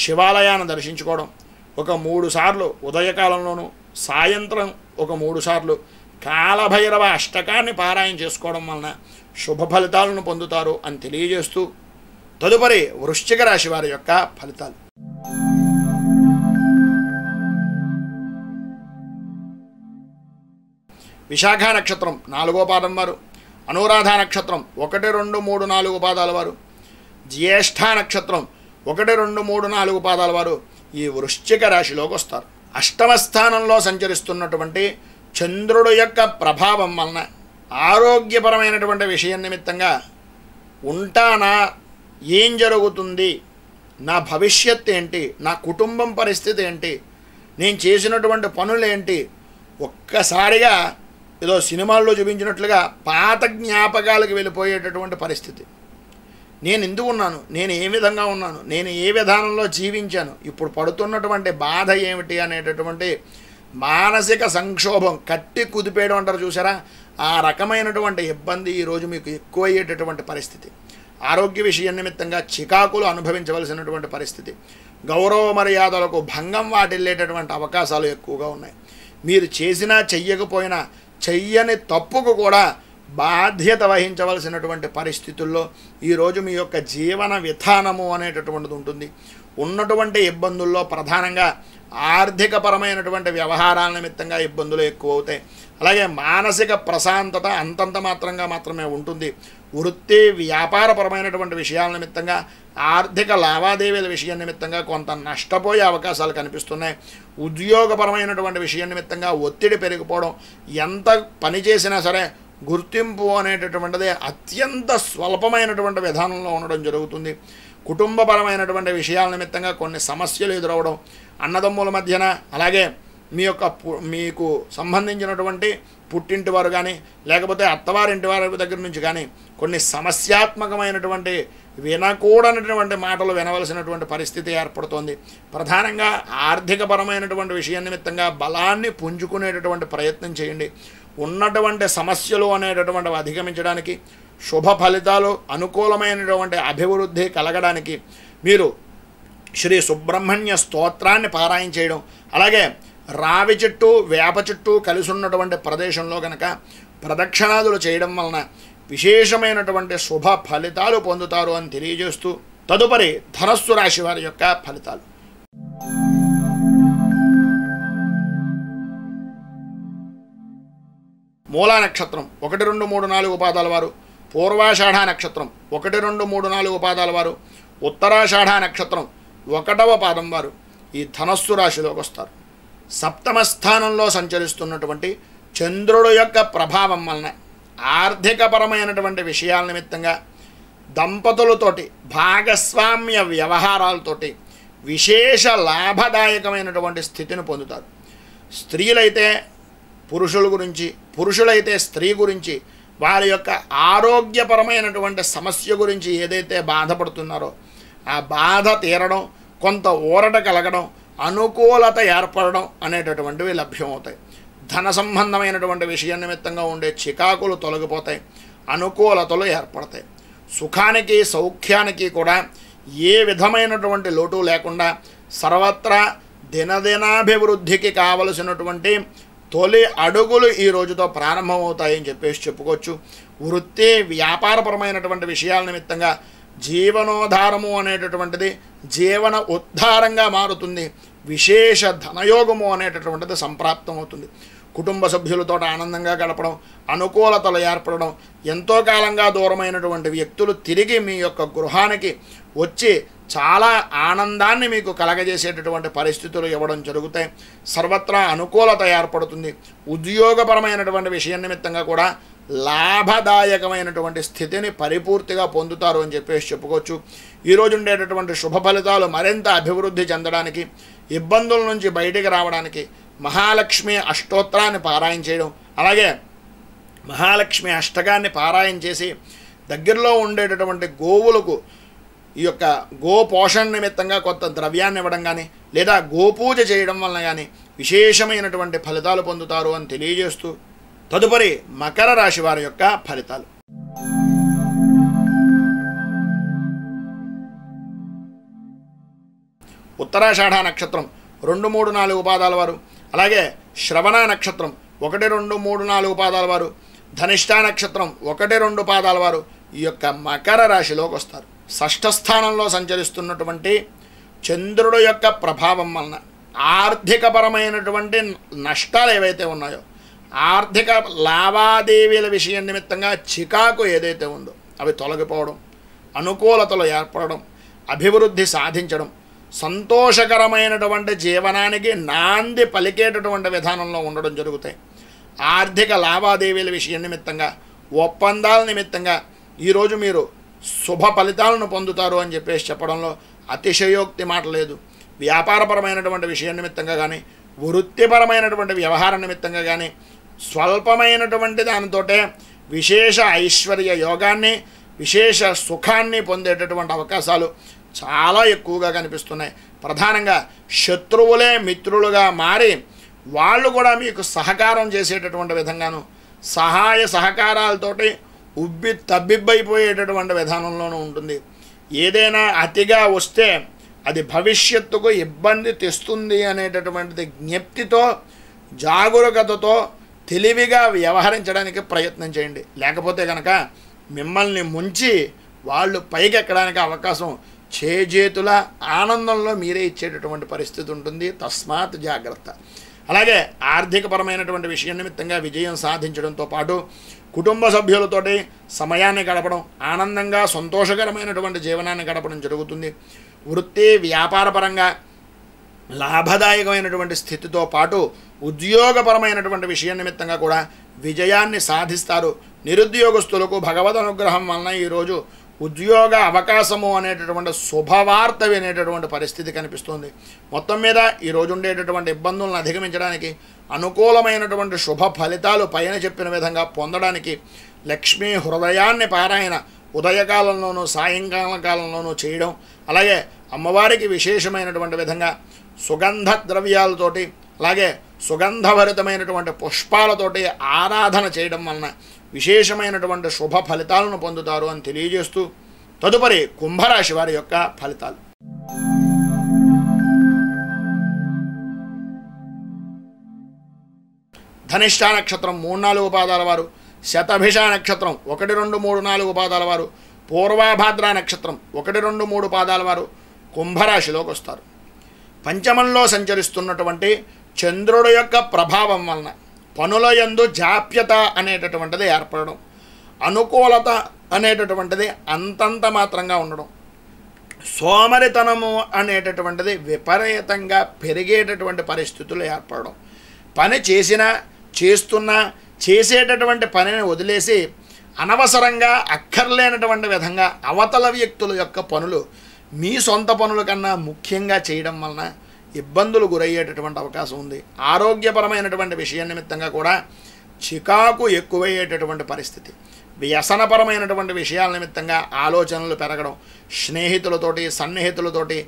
శివాలయాన్ని దర్శించుకోవడం, ఒక 3 సార్లు ఉదయకాలంలోనూ సాయంత్రం ఒక 3 సార్లు కాలభైరవ అష్టకాన్ని పారాయణ చేసుకోవడం వలన శుభ ఫలితాలను పొందుతారు అని తెలియజేస్తూ తదుపరి వృశ్చిక రాశి వారి యొక్క ఫలితాలు. విశాఖ నక్షత్రం 4వ పాదం వారు, అనురాధ నక్షత్రం 1, 2, 3, 4 పాదాల వారు, జ్యేష్ఠ నక్షత్రం 1, 2, 3, 4 పాదాల వారు ఈ వృశ్చిక రాశిలోకి వస్తారు. అష్టమ స్థానంలో సంచరిస్తున్నటువంటి చంద్రుడు యొక్క ప్రభావం వలన ఆరోగ్యపరమైనటువంటి విషయం నిమిత్తంగా ఉంటానా, ఏం జరుగుతుంది, నా భవిష్యత్ ఏంటి, నా కుటుంబం పరిస్థితి ఏంటి, నేను చేసినటువంటి పనులేంటి, ఒక్కసారిగా ఏదో సినిమాల్లో చూపించినట్లుగా పాత జ్ఞాపకాలకు వెళ్ళిపోయేటటువంటి పరిస్థితి. నేను ఎందుకు ఉన్నాను, నేను ఏ విధంగా ఉన్నాను, నేను ఏ విధానంలో జీవించాను, ఇప్పుడు పడుతున్నటువంటి బాధ ఏమిటి అనేటటువంటి మానసిక సంక్షోభం, కట్టి కుదిపేయడం అంటారు చూసారా, ఆ రకమైనటువంటి ఇబ్బంది ఈరోజు మీకు ఎక్కువయ్యేటటువంటి పరిస్థితి. ఆరోగ్య విషయం నిమిత్తంగా చికాకులు అనుభవించవలసినటువంటి పరిస్థితి. గౌరవ మర్యాదలకు భంగం వాటిల్లేటటువంటి అవకాశాలు ఎక్కువగా ఉన్నాయి. మీరు చేసినా చెయ్యకపోయినా చెయ్యని తప్పుకు కూడా బాధ్యత వహించవలసినటువంటి పరిస్థితుల్లో ఈరోజు మీ యొక్క జీవన విధానము అనేటటువంటిది ఉంటుంది. ఉన్నటువంటి ఇబ్బందుల్లో ప్రధానంగా ఆర్థికపరమైనటువంటి వ్యవహారాల నిమిత్తంగా ఇబ్బందులు ఎక్కువ అవుతాయి. అలాగే మానసిక ప్రశాంతత అంతంత మాత్రమే ఉంటుంది. వృత్తి వ్యాపారపరమైనటువంటి విషయాల నిమిత్తంగా, ఆర్థిక లావాదేవీల విషయం నిమిత్తంగా కొంత నష్టపోయే అవకాశాలు కనిపిస్తున్నాయి. ఉద్యోగపరమైనటువంటి విషయం నిమిత్తంగా ఒత్తిడి పెరిగిపోవడం, ఎంత పని చేసినా సరే గుర్తింపు అనేటటువంటిది అత్యంత స్వల్పమైనటువంటి విధానంలో ఉండడం జరుగుతుంది. కుటుంబపరమైనటువంటి విషయాల నిమిత్తంగా కొన్ని సమస్యలు ఎదురవడం, అన్నదమ్ముల మధ్యన, అలాగే మీకు సంబంధించినటువంటి పుట్టింటి వారు కానీ లేకపోతే అత్తవారింటి వారి దగ్గర నుంచి కానీ కొన్ని సమస్యాత్మకమైనటువంటి వినకూడనటువంటి మాటలు వినవలసినటువంటి పరిస్థితి ఏర్పడుతోంది. ప్రధానంగా ఆర్థికపరమైనటువంటి విషయం నిమిత్తంగా బలాన్ని పుంజుకునేటటువంటి ప్రయత్నం చేయండి. ఉన్నటువంటి సమస్యలు అనేటటువంటివి అధిగమించడానికి, శుభ ఫలితాలు, అనుకూలమైనటువంటి అభివృద్ధి కలగడానికి మీరు శ్రీ సుబ్రహ్మణ్య స్తోత్రాన్ని పారాయణ చేయడం, అలాగే రావి చెట్టు వేప చెట్టు కలిసి ఉన్నటువంటి ప్రదేశంలో కనుక ప్రదక్షిణాదులు చేయడం వలన విశేషమైనటువంటి శుభ ఫలితాలు పొందుతారు అని తెలియజేస్తూ తదుపరి ధనస్సు రాశి వారి యొక్క ఫలితాలు. మూలా నక్షత్రం 1, 2, 3, 4 పాదాల వారు, పూర్వాషాఢ నక్షత్రం 1, 2, 3, 4 పాదాల వారు, ఉత్తరాషాఢ నక్షత్రం 1వ పాదం వారు ఈ ధనస్సు రాశిలోకి వస్తారు. సప్తమ స్థానంలో సంచరిస్తున్నటువంటి చంద్రుడు యొక్క ప్రభావం వలన ఆర్థికపరమైనటువంటి విషయాల నిమిత్తంగా దంపతులతోటి భాగస్వామ్య వ్యవహారాలతోటి విశేష లాభదాయకమైనటువంటి స్థితిని పొందుతారు. స్త్రీలైతే పురుషుల గురించి, పురుషులైతే స్త్రీ గురించి, వారి యొక్క ఆరోగ్యపరమైనటువంటి సమస్య గురించి ఏదైతే బాధపడుతున్నారో ఆ బాధ తీరడం, కొంత ఊరట కలగడం, అనుకూలత ఏర్పడడం అనేటటువంటివి లభ్యమవుతాయి. ధన సంబంధమైనటువంటి విషయం నిమిత్తంగా ఉండే చికాకులు తొలగిపోతాయి, అనుకూలతలు ఏర్పడతాయి. సుఖానికి సౌఖ్యానికి కూడా ఏ విధమైనటువంటి లోటు లేకుండా సర్వత్రా దినదినాభివృద్ధికి కావలసినటువంటి తొలి అడుగులు ఈ రోజుతో ప్రారంభమవుతాయని చెప్పుకోవచ్చు. వృత్తి వ్యాపారపరమైనటువంటి విషయాల నిమిత్తంగా జీవనోద్ధారము అనేటటువంటిది జీవన ఉద్ధారంగా మారుతుంది. విశేష ధనయోగము అనేటటువంటిది సంప్రాప్తం అవుతుంది. కుటుంబ సభ్యులతో ఆనందంగా గడపడం, అనుకూలతలు ఏర్పడడం, ఎంతో కాలంగా దూరమైనటువంటి వ్యక్తులు తిరిగి మీ యొక్క గృహానికి వచ్చి చాలా ఆనందాన్ని మీకు కలగజేసేటటువంటి పరిస్థితులు ఇవ్వడం జరుగుతాయి. సర్వత్రా అనుకూలత ఏర్పడుతుంది. ఉద్యోగపరమైనటువంటి విషయం నిమిత్తంగా కూడా లాభదాయకమైనటువంటి స్థితిని పరిపూర్తిగా పొందుతారు అని చెప్పేసి చెప్పుకోవచ్చు. ఈరోజు ఉండేటటువంటి శుభ ఫలితాలు మరింత అభివృద్ధి చెందడానికి, ఇబ్బందుల నుంచి బయటికి రావడానికి మహాలక్ష్మి అష్టోత్తరాన్ని పారాయణ చేయడం, అలాగే మహాలక్ష్మి అష్టకాన్ని పారాయణ చేసి దగ్గరలో ఉండేటటువంటి గోవులకు ఈ యొక్క గో పోషణ నిమిత్తంగా కొత్త ద్రవ్యాన్ని ఇవ్వడం కానీ లేదా గోపూజ చేయడం వలన కానీ విశేషమైనటువంటి ఫలితాలు పొందుతారు అని తెలియజేస్తూ తదుపరి మకర రాశి వారి యొక్క ఫలితాలు. ఉత్తరాషాఢ నక్షత్రం 2, 3, 4 పాదాల వారు, అలాగే శ్రవణ నక్షత్రం 1, 2, 3, 4 పాదాల వారు, ధనిష్ఠా నక్షత్రం 1, 2 పాదాల వారు ఈ యొక్క మకర రాశిలోకి వస్తారు. షష్ఠ స్థానంలో సంచరిస్తున్నటువంటి చంద్రుడు యొక్క ప్రభావం వలన ఆర్థికపరమైనటువంటి నష్టాలు ఏవైతే ఉన్నాయో, ఆర్థిక లావాదేవీల విషయం నిమిత్తంగా చికాకు ఏదైతే ఉందో అవి తొలగిపోవడం, అనుకూలతలు ఏర్పడడం, అభివృద్ధి సాధించడం, సంతోషకరమైనటువంటి జీవనానికి నాంది పలికేటటువంటి విధానంలో ఉండడం జరుగుతాయి. ఆర్థిక లావాదేవీల విషయం నిమిత్తంగా, ఒప్పందాల నిమిత్తంగా ఈరోజు మీరు శుభ ఫలితాలను పొందుతారు అని చెప్పేసి చెప్పడంలో అతిశయోక్తి మాట లేదు. వ్యాపారపరమైనటువంటి విషయం నిమిత్తంగా కానీ, వృత్తిపరమైనటువంటి వ్యవహార నిమిత్తంగా కానీ స్వల్పమైనటువంటి దానితోటే విశేష ఐశ్వర్య యోగాన్ని, విశేష సుఖాన్ని పొందేటటువంటి అవకాశాలు చాలా ఎక్కువగా కనిపిస్తున్నాయి. ప్రధానంగా శత్రువులే మిత్రులుగా మారి వాళ్ళు కూడా మీకు సహకారం చేసేటటువంటి విధంగాను, సహాయ సహకారాలతోటి ఉబ్బి తబ్బిబ్బైపోయేటటువంటి విధానంలోనూ ఉంటుంది. ఏదైనా అతిగా వస్తే అది భవిష్యత్తుకు ఇబ్బంది తెస్తుంది అనేటటువంటిది జ్ఞప్తితో, జాగరూకతతో తెలివిగా వ్యవహరించడానికి ప్రయత్నం చేయండి. లేకపోతే కనుక మిమ్మల్ని ముంచి వాళ్ళు పైకెక్కడానికి అవకాశం చేజేతుల ఆనందంలో మీరే ఇచ్చేటటువంటి పరిస్థితి ఉంటుంది. తస్మాత్ జాగ్రత్త. అలాగే ఆర్థికపరమైనటువంటి విషయం నిమిత్తంగా విజయం సాధించడంతో పాటు కుటుంబ సభ్యులతోటి సమయాన్ని గడపడం, ఆనందంగా సంతోషకరమైనటువంటి జీవనాన్ని గడపడం జరుగుతుంది. వృత్తి వ్యాపారపరంగా లాభదాయకమైనటువంటి స్థితితో పాటు ఉద్యోగపరమైనటువంటి విషయం నిమిత్తంగా కూడా విజయాన్ని సాధిస్తారు. నిరుద్యోగస్తులకు భగవద్ అనుగ్రహం వలన ఈరోజు ఉద్యోగ అవకాశము అనేటటువంటి శుభవార్త వినేటటువంటి పరిస్థితి కనిపిస్తుంది. మొత్తం మీద ఈరోజు ఉండేటటువంటి ఇబ్బందులను అధిగమించడానికి, అనుకూలమైనటువంటి శుభ ఫలితాలు పైన చెప్పిన విధంగా పొందడానికి లక్ష్మీ హృదయాన్ని పారాయణ ఉదయకాలంలోనూ సాయంకాల కాలంలోనూ చేయడం, అలాగే అమ్మవారికి విశేషమైనటువంటి విధంగా సుగంధ ద్రవ్యాలతోటి అలాగే సుగంధభరితమైనటువంటి పుష్పాలతోటి ఆరాధన చేయడం వలన విశేషమైనటువంటి శుభ ఫలితాలను పొందుతారు అని తెలియజేస్తూ తదుపరి కుంభరాశి వారి యొక్క ఫలితాలు. ధనిష్ఠా నక్షత్రం 3, 4 పాదాల వారు, శతభిష నక్షత్రం 1, 2, 3, 4 పాదాల వారు, పూర్వాభాద్ర నక్షత్రం 1, 2, 3 పాదాల వారు కుంభరాశిలోకి వస్తారు. పంచమంలో సంచరిస్తున్నటువంటి చంద్రుడు యొక్క ప్రభావం వలన పనుల యందు జాప్యత అనేటటువంటిది ఏర్పడడం, అనుకూలత అనేటటువంటిది అంతంత మాత్రంగా ఉండడం, సోమరితనము అనేటటువంటిది విపరీతంగా పెరిగేటటువంటి పరిస్థితులు ఏర్పడడం, పని చేసేటటువంటి పనిని వదిలేసి అనవసరంగా అక్కర్లేనటువంటి విధంగా అవతల వ్యక్తుల యొక్క పనులు మీ సొంత పనుల కన్నా ముఖ్యంగా చేయడం వలన ఇబ్బందులు గురయ్యేటటువంటి అవకాశం ఉంది. ఆరోగ్యపరమైనటువంటి విషయం నిమిత్తంగా కూడా చికాకు ఎక్కువయ్యేటటువంటి పరిస్థితి, వ్యసనపరమైనటువంటి విషయాల నిమిత్తంగా ఆలోచనలు పెరగడం, స్నేహితులతోటి సన్నిహితులతోటి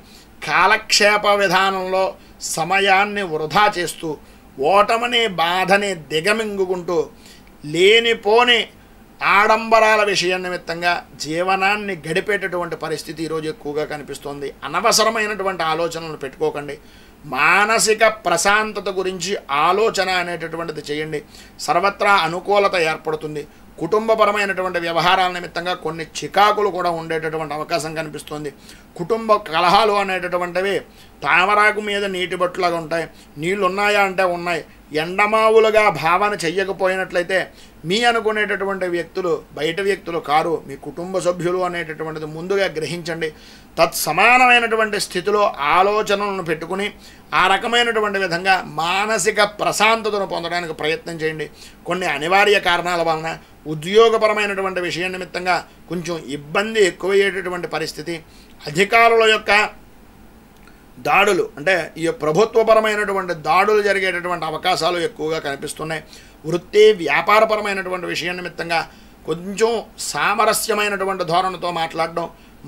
కాలక్షేప విధానంలో సమయాన్ని వృధా చేస్తూ ఓటమిని బాధని దిగమింగుకుంటూ లేనిపోని ఆడంబరాల విషయం నిమిత్తంగా జీవనాన్ని గడిపేటటువంటి పరిస్థితి ఈరోజు ఎక్కువగా కనిపిస్తోంది. అనవసరమైనటువంటి ఆలోచనలు పెట్టుకోకండి. మానసిక ప్రశాంతత గురించి ఆలోచన అనేటటువంటిది చేయండి. సర్వత్రా అనుకూలత ఏర్పడుతుంది. కుటుంబపరమైనటువంటి వ్యవహారాల నిమిత్తంగా కొన్ని చికాకులు కూడా ఉండేటటువంటి అవకాశం కనిపిస్తుంది. కుటుంబ కలహాలు అనేటటువంటివి తామరాకు మీద నీటి బొట్టులాగా ఉంటాయి. నీళ్ళు ఉన్నాయా అంటే ఉన్నాయి. ఎండమావులుగా భావన చెయ్యకపోయినట్లయితే మీ అనుకునేటటువంటి వ్యక్తులు బయట వ్యక్తులు కారు, మీ కుటుంబ సభ్యులు అనేటటువంటిది ముందుగా గ్రహించండి. తత్సమానమైనటువంటి స్థితిలో ఆలోచనలను పెట్టుకుని ఆ రకమైనటువంటి విధంగా మానసిక ప్రశాంతతను పొందడానికి ప్రయత్నం చేయండి. కొన్ని అనివార్య కారణాల వలన ఉద్యోగపరమైనటువంటి విషయం నిమిత్తంగా కొంచెం ఇబ్బంది ఎక్కువయ్యేటటువంటి పరిస్థితి, అధికారుల యొక్క దాడులు అంటే ఈ ప్రభుత్వపరమైనటువంటి దాడులు జరిగేటటువంటి అవకాశాలు ఎక్కువగా కనిపిస్తున్నాయి. వృత్తి వ్యాపారపరమైనటువంటి విషయం నిమిత్తంగా కొంచెం సామరస్యమైనటువంటి ధోరణితో మాట్లాడడం,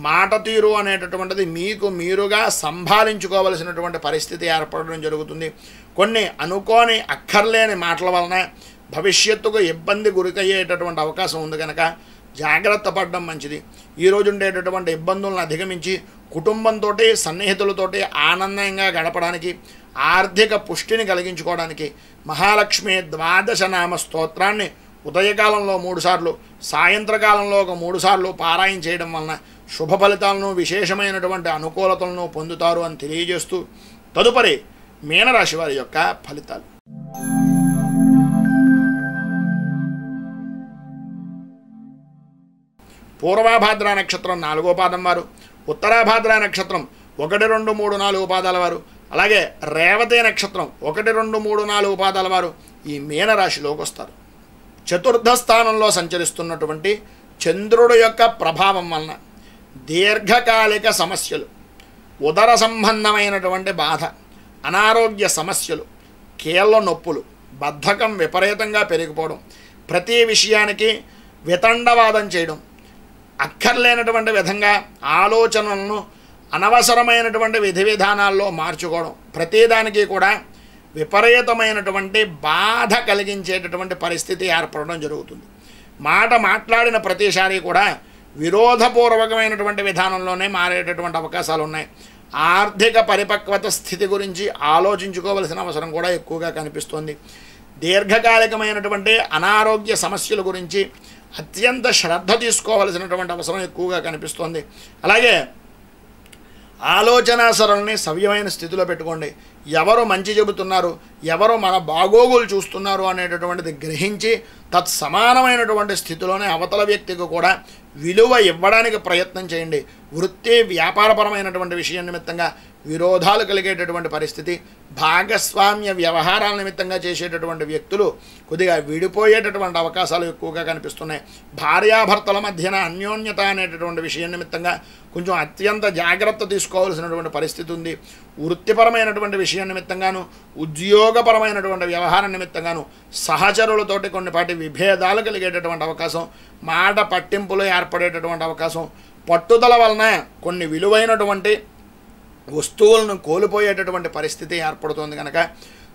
మాట తీరు అనేటటువంటిది మీకు మీరుగా సంభాళించుకోవలసినటువంటి పరిస్థితి ఏర్పడడం జరుగుతుంది. కొన్ని అనుకోని అక్కర్లేని మాటల వలన భవిష్యత్తుకు ఇబ్బంది గురికయ్యేటటువంటి అవకాశం ఉంది కనుక జాగ్రత్త పడడం మంచిది. ఈరోజు ఉండేటటువంటి ఇబ్బందులను అధిగమించి కుటుంబంతో సన్నిహితులతోటి ఆనందంగా గడపడానికి, ఆర్థిక పుష్టిని కలిగించుకోవడానికి మహాలక్ష్మి ద్వాదశ నామ స్తోత్రాన్ని ఉదయకాలంలో 3 సార్లు, సాయంత్రకాలంలో ఒక 3 సార్లు పారాయణ చేయడం వలన శుభ ఫలితాలను, విశేషమైనటువంటి అనుకూలతలను పొందుతారు అని తెలియజేస్తూ తదుపరి మీనరాశి వారి యొక్క ఫలితాలు. పూర్వాభాద్ర నక్షత్రం 4వ పాదం వారు, ఉత్తరాభాద్ర నక్షత్రం 1, 2, 3, 4 పాదాల వారు, అలాగే రేవతి నక్షత్రం 1, 2, 3, 4 పాదాల వారు ఈ మీనరాశిలోకి వస్తారు. చతుర్థ స్థానంలో సంచరిస్తున్నటువంటి చంద్రుడు యొక్క ప్రభావం వలన దీర్ఘకాలిక సమస్యలు, ఉదర సంబంధమైనటువంటి బాధ, అనారోగ్య సమస్యలు, కీళ్ళ నొప్పులు, బద్ధకం విపరీతంగా పెరిగిపోవడం, ప్రతి విషయానికి వితండవాదం చేయడం, అక్కర్లేనటువంటి విధంగా ఆలోచనలను అనవసరమైనటువంటి విధి విధానాల్లో మార్చుకోవడం, ప్రతిదానికి కూడా విపరీతమైనటువంటి బాధ కలిగించేటటువంటి పరిస్థితి ఏర్పడడం జరుగుతుంది. మాట మాట్లాడిన ప్రతిసారి కూడా విరోధపూర్వకమైనటువంటి విధానంలోనే మారేటటువంటి అవకాశాలు ఉన్నాయి. ఆర్థిక పరిపక్వత స్థితి గురించి ఆలోచించుకోవలసిన అవసరం కూడా ఎక్కువగా కనిపిస్తుంది. దీర్ఘకాలికమైనటువంటి అనారోగ్య సమస్యల గురించి అత్యంత శ్రద్ధ తీసుకోవలసినటువంటి అవసరం ఎక్కువగా కనిపిస్తుంది. అలాగే ఆలోచన సరళిని సవ్యమైన స్థితిలో పెట్టుకోండి. ఎవరు మంచి చెబుతున్నారు, ఎవరు మన బాగోగులు చూస్తున్నారు అనేటటువంటిది గ్రహించి తత్సమానమైనటువంటి స్థితిలోనే అవతల వ్యక్తికి కూడా విలువ ఇవ్వడానికి ప్రయత్నం చేయండి. వృత్తి వ్యాపారపరమైనటువంటి విషయం నిమిత్తంగా విరోధాలు కలిగేటటువంటి పరిస్థితి, భాగస్వామ్య వ్యవహారాల నిమిత్తంగా చేసేటటువంటి వ్యక్తులు కొద్దిగా విడిపోయేటటువంటి అవకాశాలు ఎక్కువగా కనిపిస్తున్నాయి. భార్యాభర్తల మధ్యన అన్యోన్యత అనేటటువంటి విషయం నిమిత్తంగా కొంచెం అత్యంత జాగ్రత్త తీసుకోవాల్సినటువంటి పరిస్థితి ఉంది. వృత్తిపరమైనటువంటి విషయం నిమిత్తంగాను, ఉద్యోగపరమైనటువంటి వ్యవహారం నిమిత్తంగాను సహచరులతోటి కొన్నిపాటి విభేదాలు కలిగేటటువంటి అవకాశం, మాట పట్టింపులు ఏర్పడేటటువంటి అవకాశం, పట్టుదల వలన కొన్ని విలువైనటువంటి వస్తువులను కోల్పోయేటటువంటి పరిస్థితి ఏర్పడుతుంది కనుక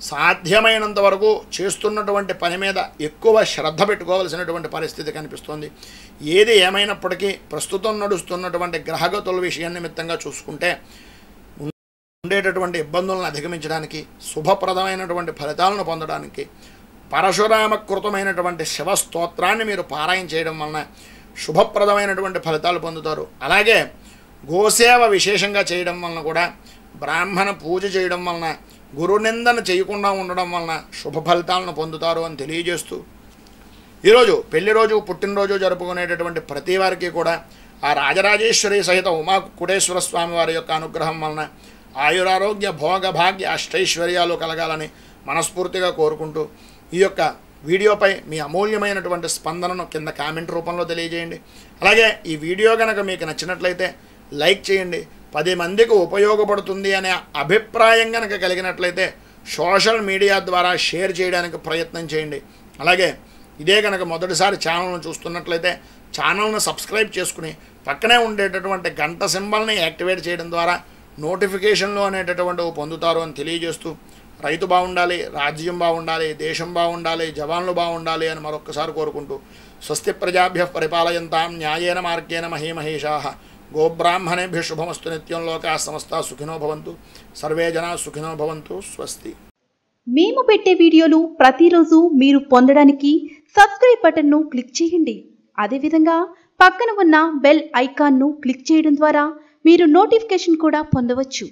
సాధ్యమైనంత వరకు చేస్తున్నటువంటి పని మీద ఎక్కువ శ్రద్ధ పెట్టుకోవాల్సినటువంటి పరిస్థితి కనిపిస్తుంది. ఏది ఏమైనప్పటికీ ప్రస్తుతం నడుస్తున్నటువంటి గ్రహగతుల విషయం నిమిత్తంగా చూసుకుంటే ఉండేటటువంటి ఇబ్బందులను అధిగమించడానికి, శుభప్రదమైనటువంటి ఫలితాలను పొందడానికి పరశురామకృతమైనటువంటి శివస్తోత్రాన్ని మీరు పారాయణ చేయడం వలన శుభప్రదమైనటువంటి ఫలితాలు పొందుతారు. అలాగే గోసేవ విశేషంగా చేయడం వలన కూడా, బ్రాహ్మణ పూజ చేయడం వలన, గురునిందన చేయకుండా ఉండడం వలన శుభ ఫలితాలను పొందుతారు అని తెలియజేస్తూ ఈరోజు పెళ్లి రోజు, పుట్టినరోజు జరుపుకునేటటువంటి ప్రతి వారికి కూడా ఆ రాజరాజేశ్వరి సహిత ఉమా కుటేశ్వర స్వామి వారి యొక్క అనుగ్రహం వలన ఆయురారోగ్య భోగ భాగ్య అష్టైశ్వర్యాలు కలగాలని మనస్ఫూర్తిగా కోరుకుంటూ ఈ యొక్క వీడియోపై మీ అమూల్యమైనటువంటి స్పందనను కింద కామెంట్ రూపంలో తెలియజేయండి. అలాగే ఈ వీడియో కనుక మీకు నచ్చినట్లయితే లైక్ చేయండి. 10 మందికి ఉపయోగపడుతుంది అనే అభిప్రాయం కనుక కలిగినట్లయితే సోషల్ మీడియా ద్వారా షేర్ చేయడానికి ప్రయత్నం చేయండి. అలాగే ఇదే కనుక మొదటిసారి ఛానల్ను చూస్తున్నట్లయితే ఛానల్ను సబ్స్క్రైబ్ చేసుకుని పక్కనే ఉండేటటువంటి గంట సింబల్ని యాక్టివేట్ చేయడం ద్వారా నోటిఫికేషన్లు అనేటటువంటివి పొందుతారు అని తెలియజేస్తూ రైతు బాగుండాలి, రాజ్యం బాగుండాలి, దేశం బాగుండాలి, జవాన్లు బాగుండాలి అని మరొక్కసారి కోరుకుంటూ స్వస్తి ప్రజాభ్యః పరిపాలయంతాం న్యాయేన మార్గేణ మహీమహేషాః గోబ్రాహ్మణేభ్యో శుభమస్తు నిత్యం లోకాః సమస్తాః సుఖినో భవంతు సర్వే జనాః సుఖినో భవంతు. స్వస్తి. మేము పెట్టే వీడియోలు ప్రతిరోజు మీరు పొందడానికి సబ్స్క్రైబ్ బటన్ను క్లిక్ చేయండి. అదేవిధంగా పక్కన ఉన్న బెల్ ఐకాన్ను క్లిక్ చేయడం ద్వారా మీరు నోటిఫికేషన్ కూడా పొందవచ్చు.